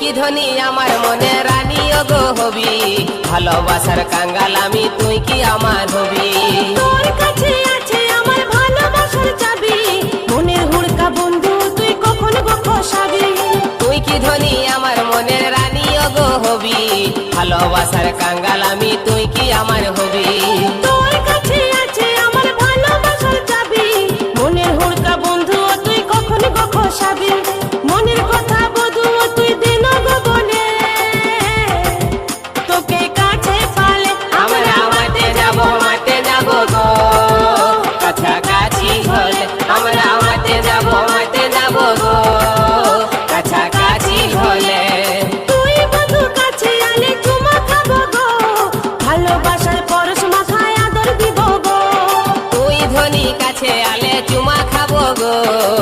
কি ধনী আমার মনে রানী ওগো হবি, ভালোবাসার কাঙ্গাল আমি তুই কি আমার হবি। তোর কাছে আছে আমার ভালোবাসার চাবি, মনের হুড়কা বন্ধু তুই কখন গো খসাবি। তুই কি ধনী আমার মনের রানী ওগো হবি, ভালোবাসার কাঙ্গাল আমি তুই কি আমার হবি।